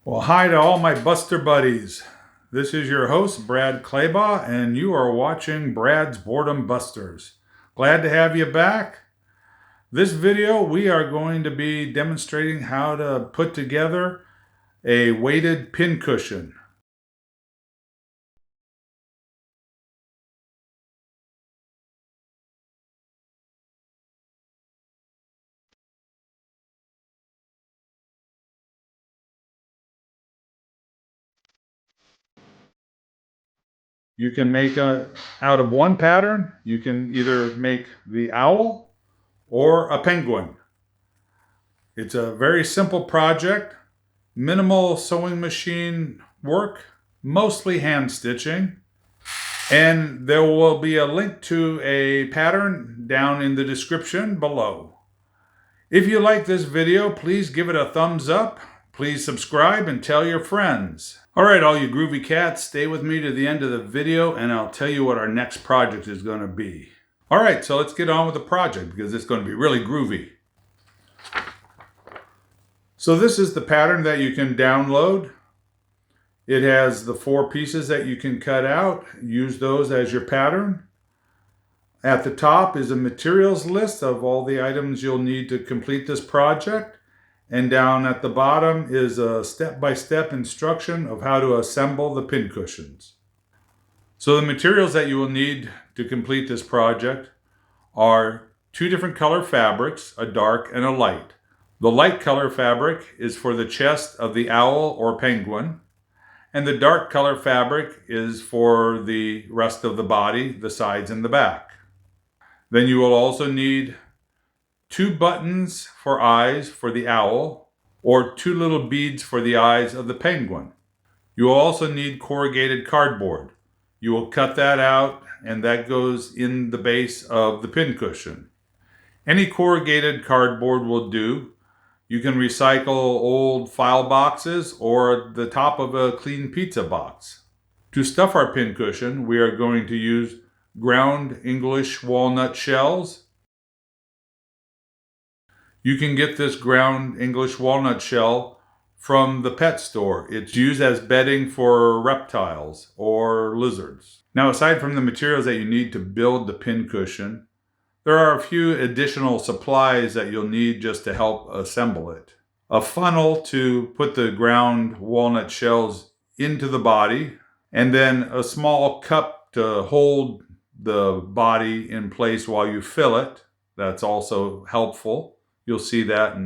Well, hi to all my Buster buddies. This is your host, Brad Claybaugh, and you are watching Brad's Boredom Busters. Glad to have you back. This video, we are going to be demonstrating how to put together a weighted pincushion. You can make out of one pattern, you can either make the owl or a penguin. It's a very simple project, minimal sewing machine work, mostly hand stitching, and there will be a link to a pattern down in the description below. If you like this video, please give it a thumbs up. Please subscribe and tell your friends. All right, all you groovy cats, stay with me to the end of the video and I'll tell you what our next project is going to be. All right, so let's get on with the project because it's going to be really groovy. So this is the pattern that you can download. It has the 4 pieces that you can cut out. Use those as your pattern. At the top is a materials list of all the items you'll need to complete this project. And down at the bottom is a step-by-step instruction of how to assemble the pincushions. So the materials that you will need to complete this project are 2 different color fabrics, a dark and a light. The light color fabric is for the chest of the owl or penguin, and the dark color fabric is for the rest of the body, the sides and the back. Then you will also need 2 buttons for eyes for the owl, or 2 little beads for the eyes of the penguin. You will also need corrugated cardboard. You will cut that out, and that goes in the base of the pincushion. Any corrugated cardboard will do. You can recycle old file boxes or the top of a clean pizza box. To stuff our pincushion, we are going to use ground English walnut shells. You can get this ground English walnut shell from the pet store. It's used as bedding for reptiles or lizards. Now, aside from the materials that you need to build the pincushion, there are a few additional supplies that you'll need just to help assemble it. A funnel to put the ground walnut shells into the body, and then a small cup to hold the body in place while you fill it. That's also helpful. You'll see that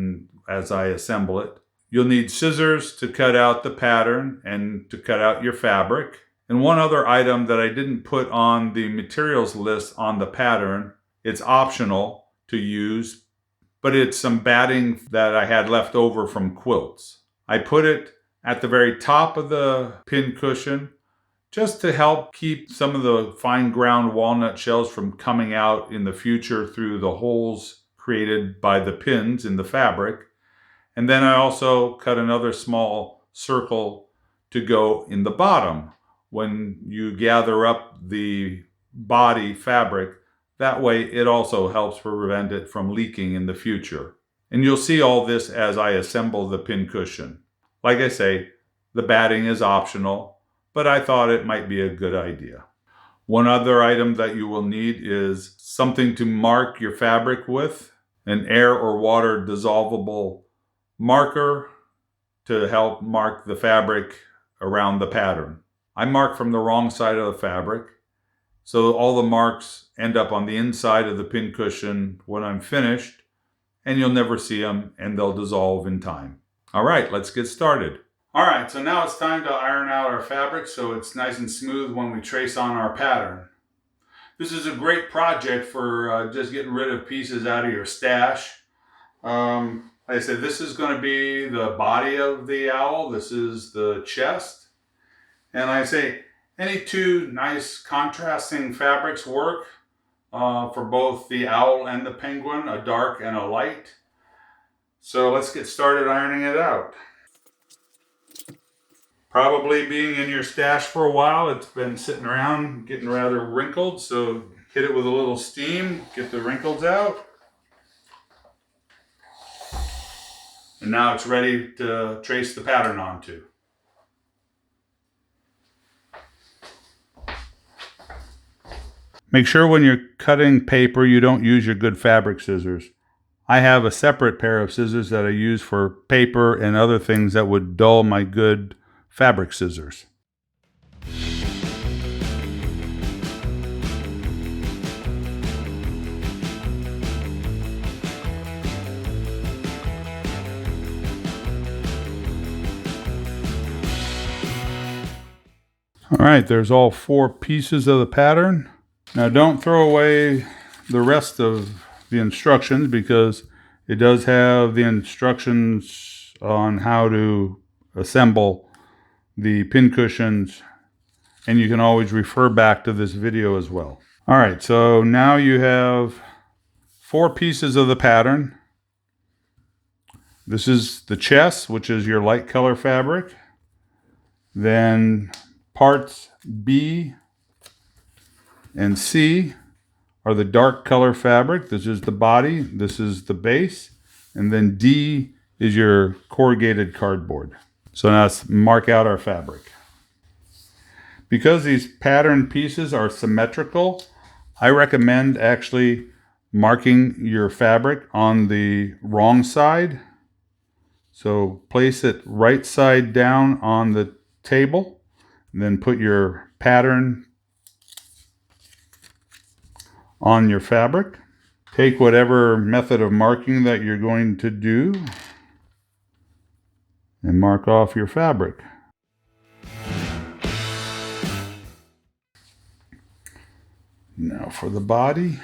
as I assemble it. You'll need scissors to cut out the pattern and to cut out your fabric. And one other item that I didn't put on the materials list on the pattern, it's optional to use, but it's some batting that I had left over from quilts. I put it at the very top of the pincushion just to help keep some of the fine ground walnut shells from coming out in the future through the holes created by the pins in the fabric. And then I also cut another small circle to go in the bottom when you gather up the body fabric. That way it also helps prevent it from leaking in the future. And you'll see all this as I assemble the pincushion. Like I say, the batting is optional, but I thought it might be a good idea. One other item that you will need is something to mark your fabric with, an air or water dissolvable marker to help mark the fabric around the pattern. I marked from the wrong side of the fabric, so all the marks end up on the inside of the pincushion when I'm finished, and you'll never see them, and they'll dissolve in time. All right, let's get started. All right, so now it's time to iron out our fabric so it's nice and smooth when we trace on our pattern. This is a great project for just getting rid of pieces out of your stash. Like I said, this is going to be the body of the owl. This is the chest. And like I say, any 2 nice contrasting fabrics work for both the owl and the penguin, a dark and a light. So let's get started ironing it out. Probably being in your stash for a while, it's been sitting around getting rather wrinkled, so hit it with a little steam, get the wrinkles out. And now it's ready to trace the pattern onto. Make sure when you're cutting paper you don't use your good fabric scissors. I have a separate pair of scissors that I use for paper and other things that would dull my good fabric scissors. All right, there's all 4 pieces of the pattern. Now don't throw away the rest of the instructions because it does have the instructions on how to assemble the pin cushions, and you can always refer back to this video as well. All right, so now you have 4 pieces of the pattern. This is the chest, which is your light color fabric. Then parts B and C are the dark color fabric. This is the body, this is the base, and then D is your corrugated cardboard. So now let's mark out our fabric. Because these pattern pieces are symmetrical, I recommend actually marking your fabric on the wrong side. So place it right side down on the table, and then put your pattern on your fabric. Take whatever method of marking that you're going to do and mark off your fabric. Now for the body.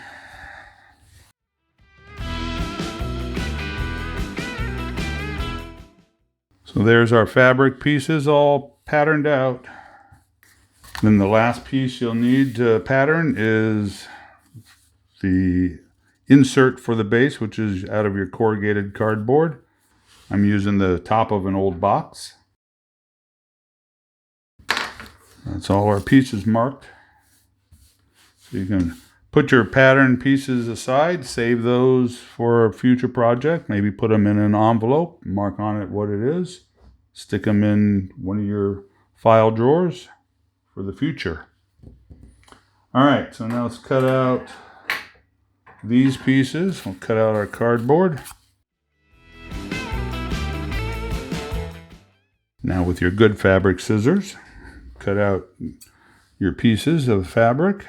So there's our fabric pieces all patterned out. Then the last piece you'll need to pattern is the insert for the base, which is out of your corrugated cardboard. I'm using the top of an old box. That's all our pieces marked. So you can put your pattern pieces aside, save those for a future project, maybe put them in an envelope, mark on it what it is, stick them in one of your file drawers for the future. All right, so now let's cut out these pieces. We'll cut out our cardboard. Now with your good fabric scissors, cut out your pieces of fabric.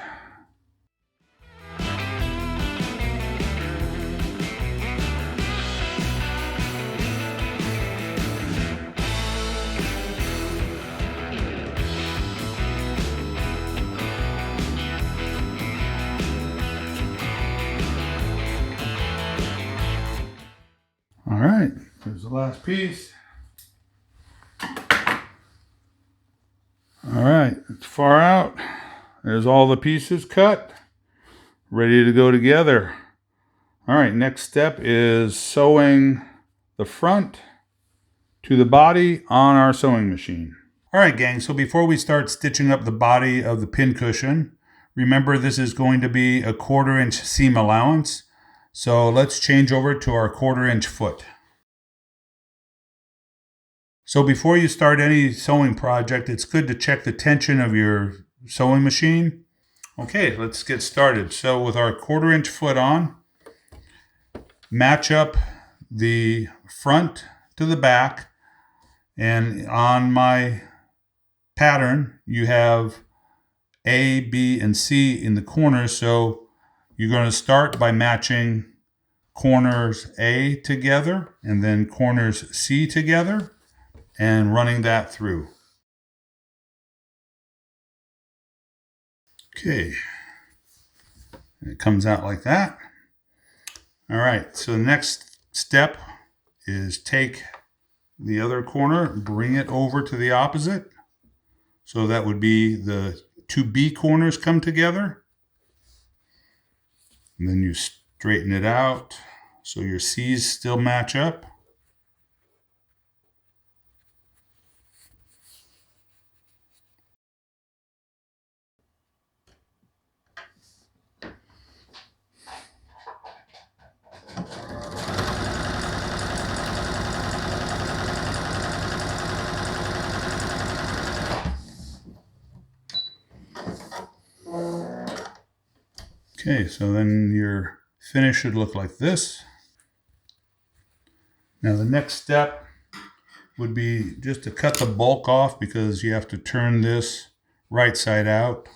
All right, here's the last piece. All right, it's far out. There's all the pieces cut, ready to go together. All right, next step is sewing the front to the body on our sewing machine. All right, gang, so before we start stitching up the body of the pin cushion, remember this is going to be a 1/4 inch seam allowance. So let's change over to our 1/4 inch foot. So before you start any sewing project, it's good to check the tension of your sewing machine. Okay, let's get started. So with our 1/4 inch foot on, match up the front to the back. And on my pattern, you have A, B, and C in the corners. So you're going to start by matching corners A together and then corners C together and running that through. Okay, and it comes out like that. All right, so the next step is take the other corner, bring it over to the opposite. So that would be the 2 B corners come together. And then you straighten it out so your C's still match up. Okay, so then your finish should look like this. Now the next step would be just to cut the bulk off, because you have to turn this right side out.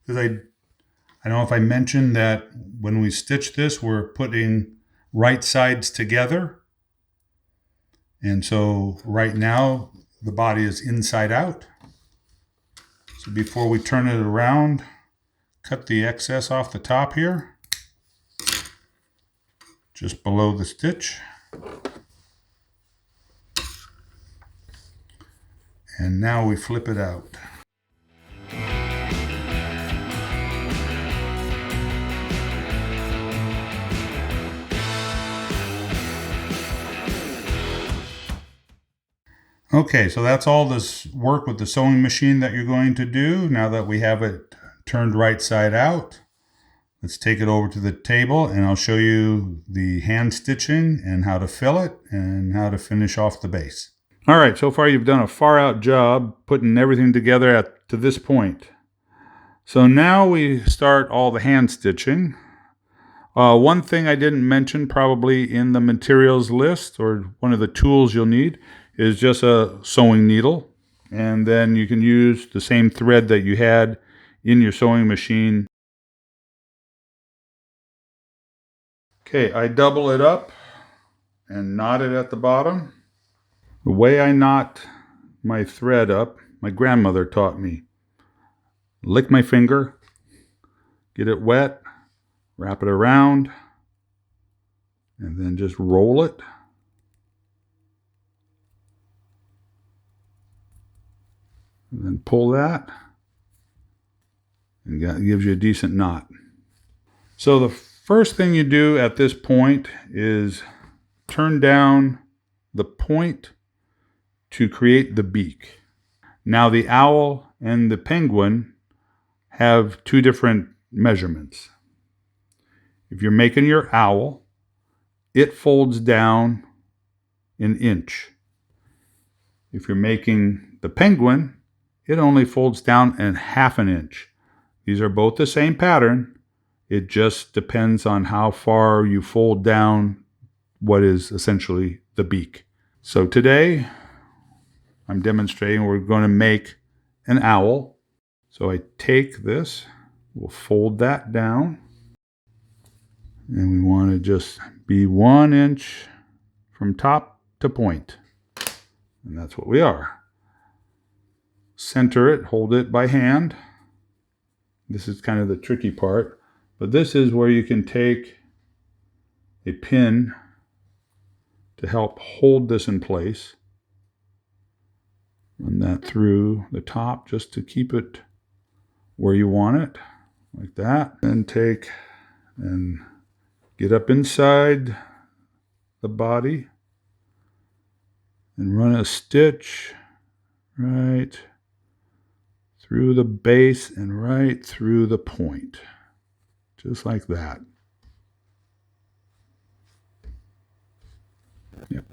Because I don't know if I mentioned that when we stitch this, we're putting right sides together. And so right now the body is inside out. So before we turn it around, cut the excess off the top here, just below the stitch. And now we flip it out. Okay, so that's all this work with the sewing machine that you're going to do. Now that we have it turned right side out, let's take it over to the table and I'll show you the hand stitching and how to fill it and how to finish off the base. All right, so far you've done a far out job putting everything together to this point. So now we start all the hand stitching. One thing I didn't mention probably in the materials list, or one of the tools you'll need, is just a sewing needle. And then you can use the same thread that you had in your sewing machine. Okay, I double it up and knot it at the bottom. The way I knot my thread up, my grandmother taught me. Lick my finger, get it wet, wrap it around, and then just roll it. And then pull that, and that gives you a decent knot. So the first thing you do at this point is turn down the point to create the beak. Now the owl and the penguin have two different measurements. If you're making your owl, it folds down an inch. If you're making the penguin, it only folds down in half an inch. These are both the same pattern. It just depends on how far you fold down what is essentially the beak. So today, I'm demonstrating we're going to make an owl. So I take this, we'll fold that down, and we want to just be 1 inch from top to point. And that's what we are. Center it, hold it by hand. This is kind of the tricky part, but this is where you can take a pin to help hold this in place. Run that through the top just to keep it where you want it, like that. Then take and get up inside the body and run a stitch right through the base and right through the point, just like that. Yep.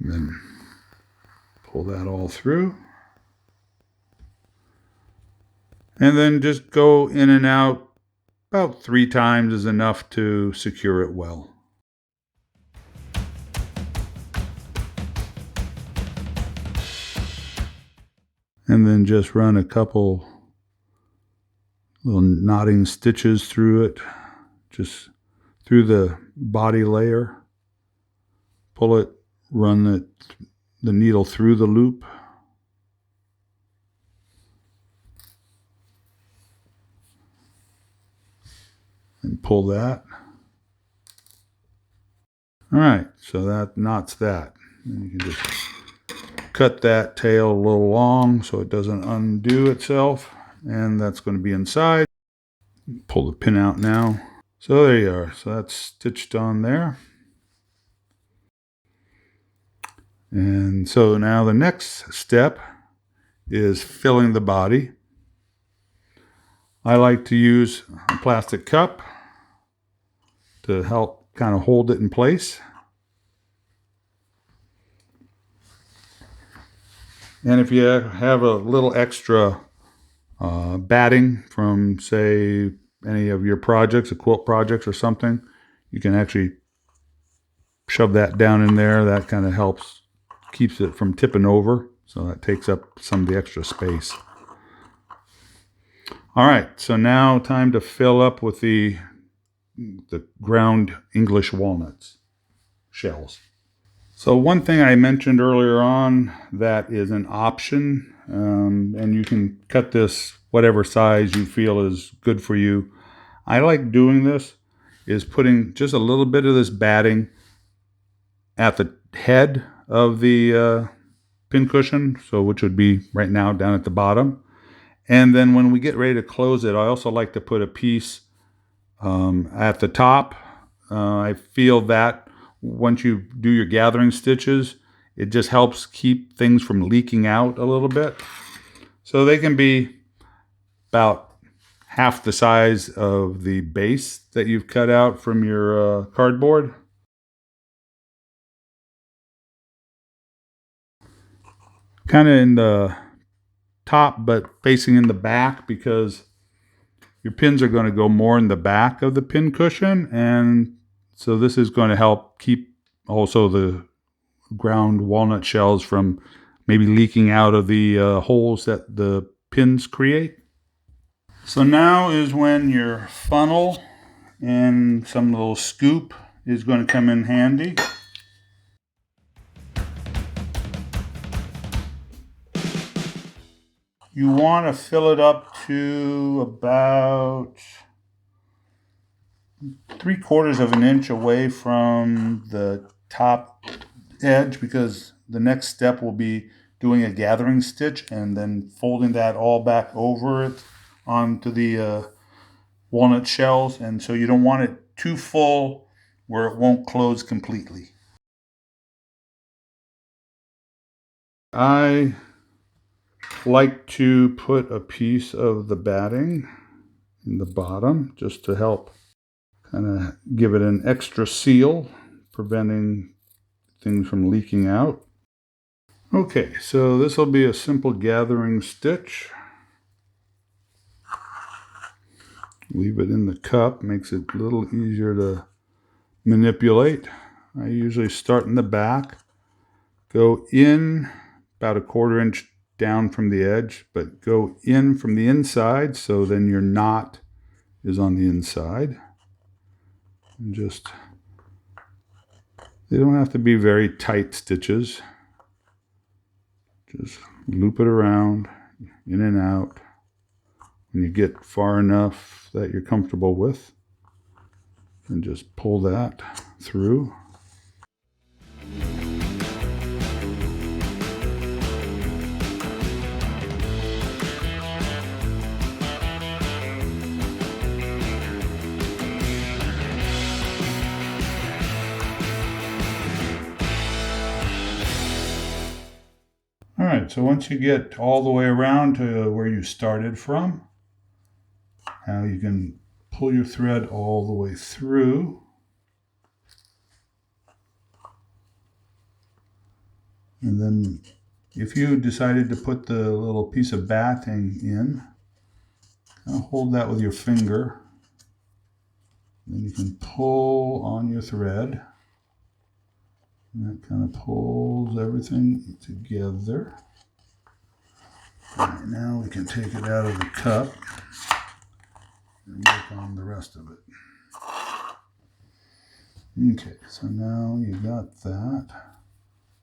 And then pull that all through. And then just go in and out. About 3 times is enough to secure it well. And then just run a couple little knotting stitches through it, just through the body layer. Pull it, run the needle through the loop. And pull that. All right, so that knots that. And you can just cut that tail a little long so it doesn't undo itself, and that's going to be inside. Pull the pin out now. So there you are. So that's stitched on there. And so now the next step is filling the body. I like to use a plastic cup to help kind of hold it in place. And if you have a little extra batting from, say, any of your projects, a quilt projects or something, you can actually shove that down in there. That kind of helps, keeps it from tipping over. So that takes up some of the extra space. All right, so now time to fill up with the ground English walnuts shells. So one thing I mentioned earlier on that is an option, and you can cut this whatever size you feel is good for you. I like doing this, is putting just a little bit of this batting at the head of the pin cushion, so which would be right now down at the bottom. And then when we get ready to close it, I also like to put a piece at the top. I feel that once you do your gathering stitches, it just helps keep things from leaking out a little bit. So they can be about half the size of the base that you've cut out from your cardboard. Kind of in the top, but facing in the back, because your pins are going to go more in the back of the pin cushion, and so this is going to help keep also the ground walnut shells from maybe leaking out of the holes that the pins create. So now is when your funnel and some little scoop is going to come in handy. You want to fill it up to about 3/4 of an inch away from the top edge, because the next step will be doing a gathering stitch and then folding that all back over it onto the walnut shells. And so you don't want it too full where it won't close completely. I like to put a piece of the batting in the bottom just to help kind of give it an extra seal, preventing things from leaking out. Okay, so this will be a simple gathering stitch. Leave it in the cup, makes it a little easier to manipulate. I usually start in the back, go in about 1/4 inch down from the edge, but go in from the inside, so then your knot is on the inside. And just, they don't have to be very tight stitches. Just loop it around, in and out. When you get far enough that you're comfortable with, and just pull that through. All right, so once you get all the way around to where you started from, now you can pull your thread all the way through. And then if you decided to put the little piece of batting in, hold that with your finger. Then you can pull on your thread. And that kind of pulls everything together. All right, now we can take it out of the cup and work on the rest of it. Okay, so now you got that.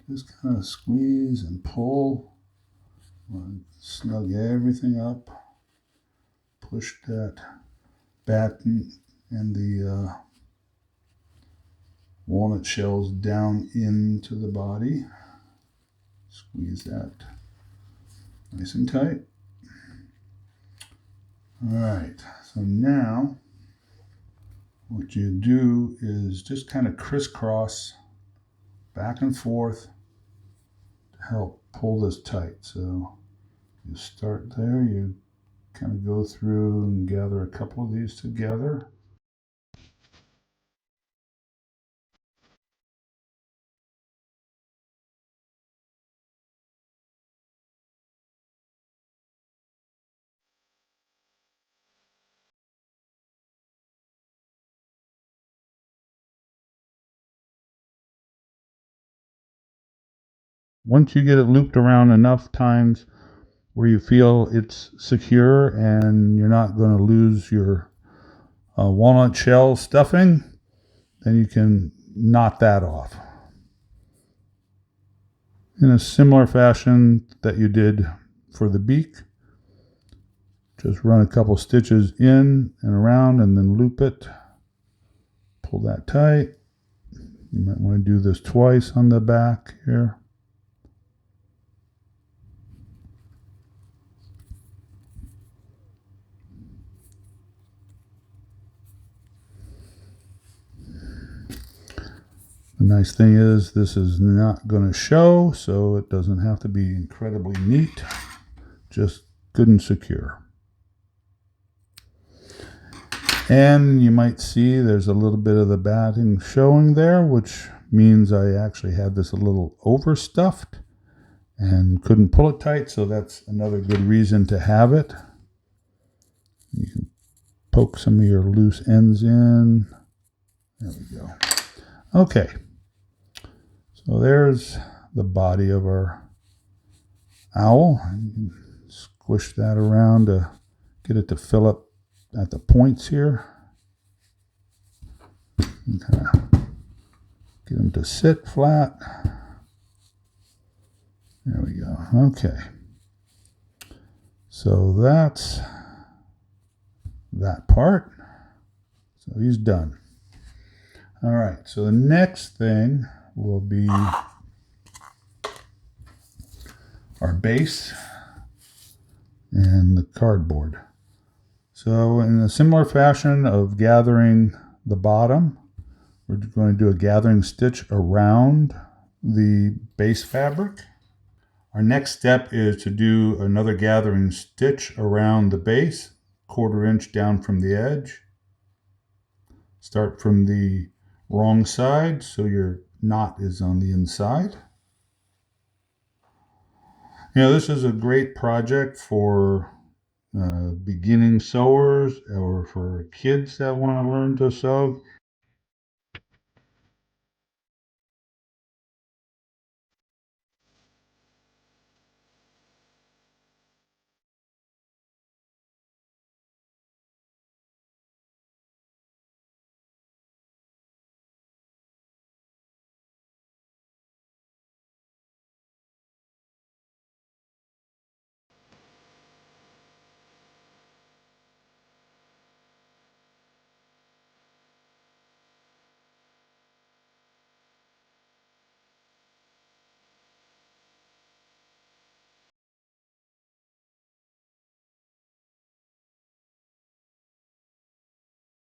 Just kind of squeeze and pull. Snug everything up. Push that batten and the walnut shells down into the body. Squeeze that nice and tight. All right, so now what you do is just kind of crisscross back and forth to help pull this tight. So you start there, you kind of go through and gather a couple of these together. Once you get it looped around enough times where you feel it's secure and you're not going to lose your walnut shell stuffing, then you can knot that off. In a similar fashion that you did for the beak, just run a couple stitches in and around and then loop it. Pull that tight. You might want to do this twice on the back here. The nice thing is this is not going to show, so it doesn't have to be incredibly neat, just good and secure. And you might see there's a little bit of the batting showing there, which means I actually had this a little overstuffed and couldn't pull it tight, so that's another good reason to have it. You can poke some of your loose ends in. There we go. Okay, so there's the body of our owl. You can squish that around to get it to fill up at the points here. And kind of get them to sit flat. There we go. Okay. So that's that part. So he's done. All right. So the next thing will be our base and the cardboard. So in a similar fashion of gathering the bottom, we're going to do a gathering stitch around the base fabric. Our next step is to do another gathering stitch around the base, 1/4 inch down from the edge. Start from the wrong side so your knot is on the inside. You know, this is a great project for beginning sewers or for kids that want to learn to sew.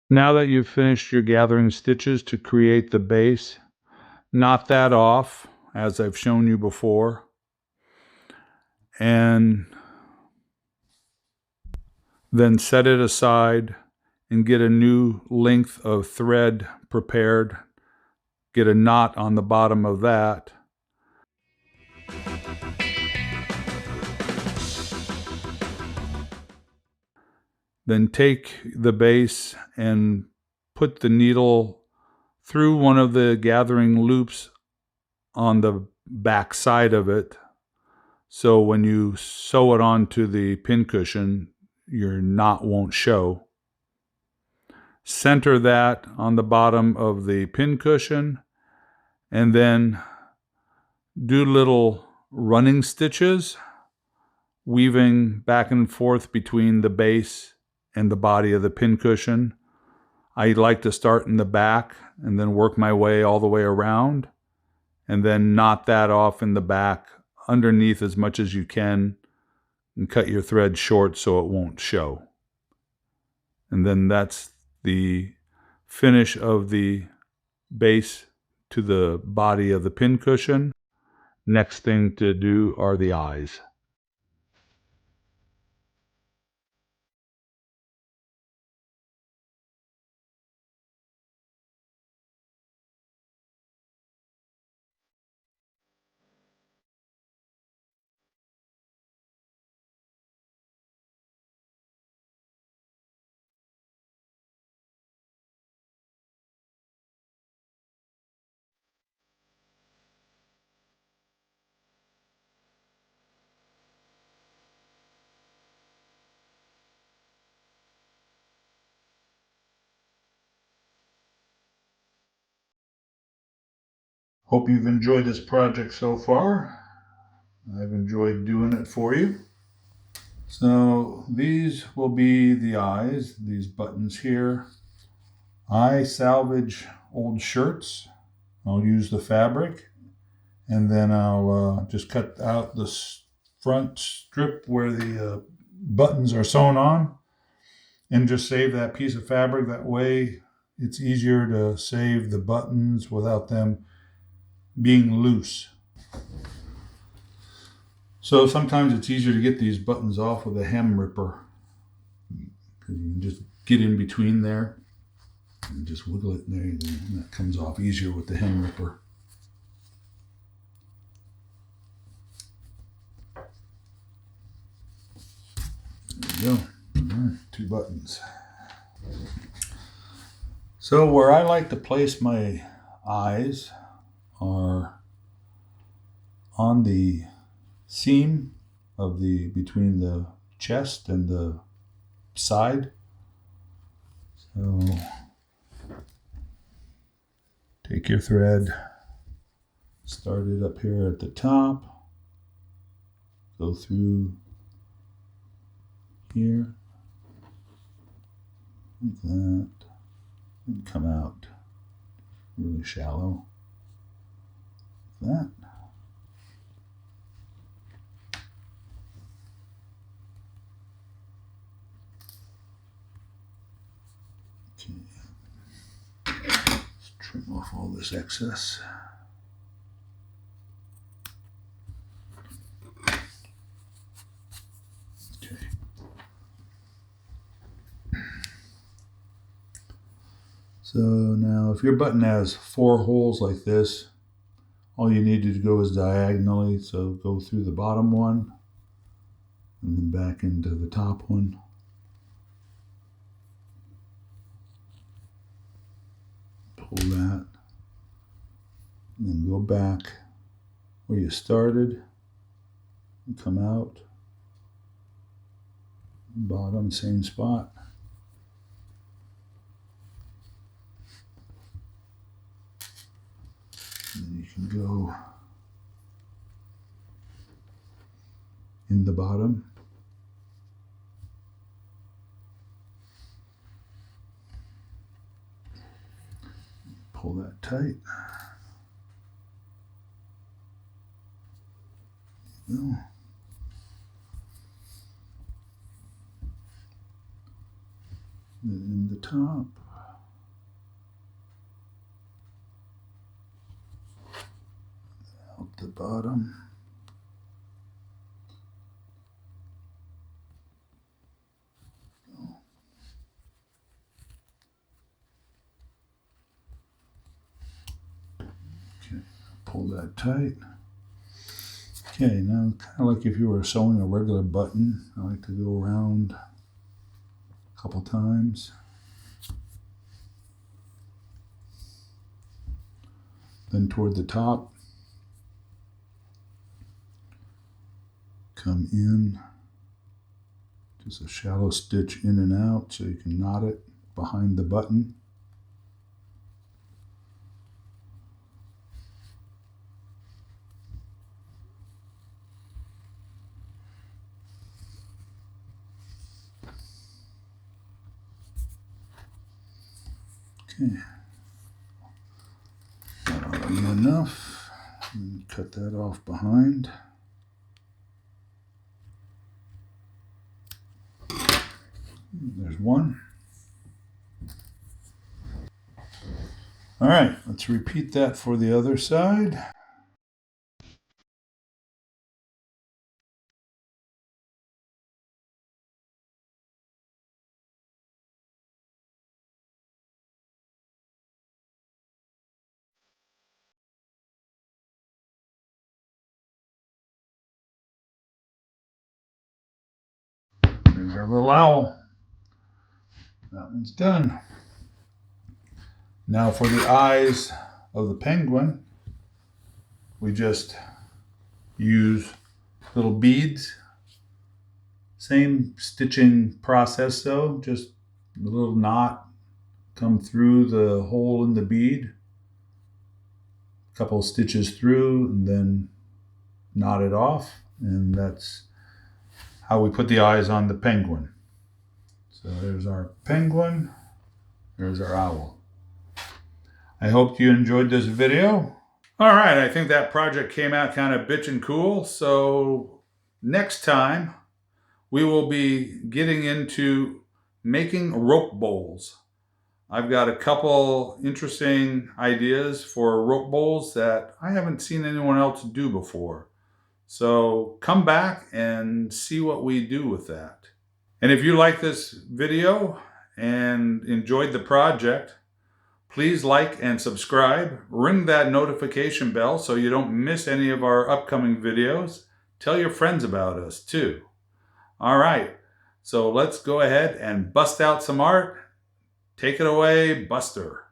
Now that you've finished your gathering stitches to create the base, knot that off as I've shown you before, and then set it aside and get a new length of thread prepared. Get a knot on the bottom of that. Then take the base and put the needle through one of the gathering loops on the back side of it. So when you sew it onto the pincushion, your knot won't show. Center that on the bottom of the pincushion and then do little running stitches, weaving back and forth between the base and the body of the pincushion. I like to start in the back and then work my way all the way around and then knot that off in the back underneath as much as you can and cut your thread short so it won't show. And then that's the finish of the base to the body of the pincushion. Next thing to do are the eyes. Hope you've enjoyed this project so far. I've enjoyed doing it for you. So these will be the eyes, these buttons here. I salvage old shirts. I'll use the fabric, and then I'll just cut out the front strip where the buttons are sewn on, and just save that piece of fabric. That way it's easier to save the buttons without them being loose. So sometimes it's easier to get these buttons off with a hem ripper, because you can just get in between there and just wiggle it in there, and that comes off easier with the hem ripper. There you go. 2 buttons. So where I like to place my eyes are on the seam of between the chest and the side. So take your thread, start it up here at the top, go through here like that, and come out really shallow like that. Okay. Let's trim off all this excess. Okay. So now if your button has 4 holes like this, all you need to go is diagonally. So go through the bottom one and then back into the top one. Pull that, and then go back where you started and come out. Bottom, same spot. And then you can go in the bottom. Pull that tight. There you go. Then in the top. Out the bottom. Okay, pull that tight. Okay, now kind of like if you were sewing a regular button, I like to go around a couple times. Then toward the top, come in, just a shallow stitch in and out so you can knot it behind the button. Okay, that ought to be enough. And cut that off behind. There's one. All right, let's repeat that for the other side. There's our little owl. That one's done. Now for the eyes of the penguin, we just use little beads. Same stitching process though, just a little knot come through the hole in the bead. a couple of stitches through and then knot it off. And that's how we put the eyes on the penguin. So there's our penguin, there's our owl. I hope you enjoyed this video. All right, I think that project came out kind of bitchin' cool. So next time we will be getting into making rope bowls. I've got a couple interesting ideas for rope bowls that I haven't seen anyone else do before. So come back and see what we do with that. And if you like this video and enjoyed the project, please like and subscribe. Ring that notification bell so you don't miss any of our upcoming videos. Tell your friends about us too. All right, so let's go ahead and bust out some art. Take it away, Buster.